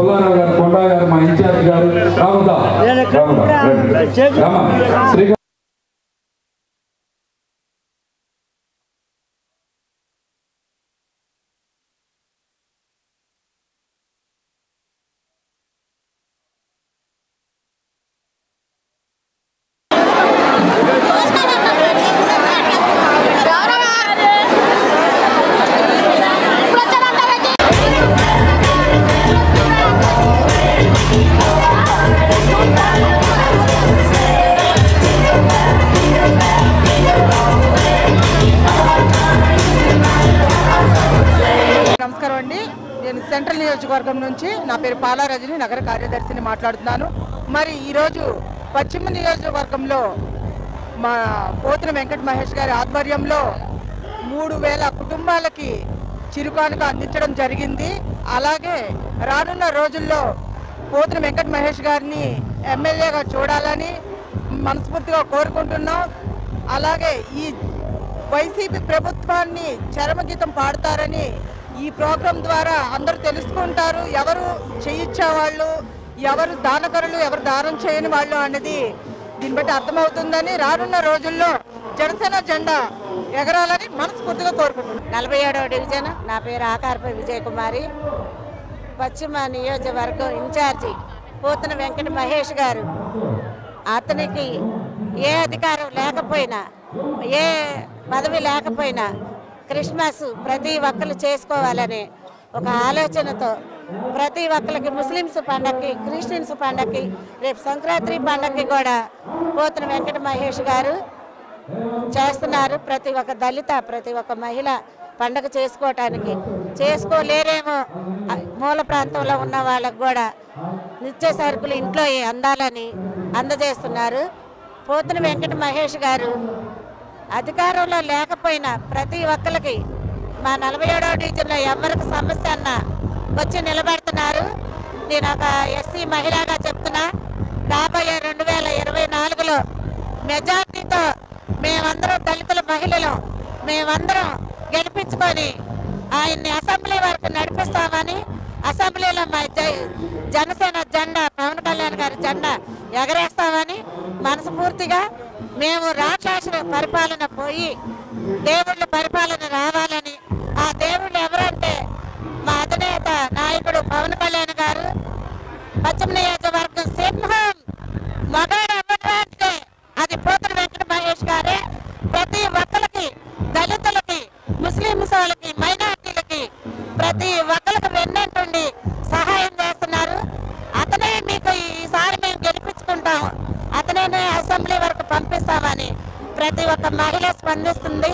పుల్లారావు గారు, కొండా గారు, మా ఇన్ఛార్జ్ గారు శ్రీ నమస్కారం అండి. నేను సెంట్రల్ నియోజకవర్గం నుంచి నా పేరు పాలా రజని, నగర కార్యదర్శిని మాట్లాడుతున్నాను. మరి ఈరోజు పశ్చిమ నియోజకవర్గంలో మా పోతిన వెంకట మహేష్ గారి ఆధ్వర్యంలో 3000 కుటుంబాలకి చిరుకానుక అందించడం జరిగింది. అలాగే రానున్న రోజుల్లో పోతిన వెంకట మహేష్ గారిని ఎమ్మెల్యేగా చూడాలని మనస్ఫూర్తిగా కోరుకుంటున్నాం. అలాగే ఈ వైసీపీ ప్రభుత్వాన్ని చరమగీతం పాడతారని ఈ ప్రోగ్రాం ద్వారా అందరూ తెలుసుకుంటారు. ఎవరు చేయించేవాళ్ళు, ఎవరు దానకరులు, ఎవరు దానం చేయని వాళ్ళు అనేది దీన్ని బట్టి అర్థమవుతుందని రానున్న రోజుల్లో జనసేన జెండా ఎగరాలని మనస్ఫూర్తిగా కోరుకుంటున్నాను. 47వ డివిజన్. నా పేరు ఆకారపై విజయకుమారి. పశ్చిమ నియోజకవర్గం ఇన్ఛార్జి పోతిన వెంకట మహేష్ గారు. అతనికి ఏ అధికారం లేకపోయినా, ఏ పదవి లేకపోయినా క్రిస్మస్ ప్రతి ఒక్కరు చేసుకోవాలనే ఒక ఆలోచనతో ప్రతి ఒక్కరికి ముస్లిమ్స్ పండగకి, క్రిస్టియన్స్ పండగకి, రేపు సంక్రాంతి పండగకి కూడా పోతిన వెంకట మహేష్ గారు చేస్తున్నారు. ప్రతి ఒక్క దళిత, ప్రతి ఒక్క మహిళ పండగ చేసుకోవటానికి, చేసుకోలేరేమో మూల ప్రాంతంలో ఉన్న వాళ్ళకు కూడా నిత్య సరుకులు ఇంట్లో అందాలని అందజేస్తున్నారు. పోతిన వెంకట మహేష్ గారు అధికారంలో లేకపోయినా ప్రతి ఒక్కరికి మా 47వ డివిజన్లో ఎవరికి సమస్య అన్నా వచ్చి నిలబెడుతున్నారు. నేను ఒక ఎస్సీ మహిళగా చెప్తున్నా, రాబోయే 2024లో మెజార్టీతో మేమందరం దళితుల మహిళలు మేమందరం గెలిపించుకొని ఆయన్ని అసెంబ్లీ వరకు నడిపిస్తామని, అసెంబ్లీలో మా జనసేన జెండా, పవన్ కళ్యాణ్ గారి జెండా ఎగరేస్తామని మనస్ఫూర్తిగా, మేము రాక్షసుల పరిపాలన పోయి దేవుళ్ళ పరిపాలన రావాలని, ఆ దేవుళ్ళు ఎవరంటే మా అధినేత నాయకుడు పవన్ కళ్యాణ్ గారు. పశ్చిమ నియోజకవర్గం సింహం మగాడు ఎవరంటే అది పోతిన వెంకట మహేష్ గారే. ప్రతి ఒక్కరికి, దళితులకి, ముస్లింస్ వాళ్ళకి, మైనార్టీలకి ప్రతి ఒక్కరికి వెన్నంటుండి సహాయం చేస్తున్నారు. అతనే మీకు ఈసారి మేము గెలిపించుకుంటాం, అతనే అసెంబ్లీ వరకు పంపిస్తామని ప్రతి ఒక్క మహిళ స్పందిస్తుంది.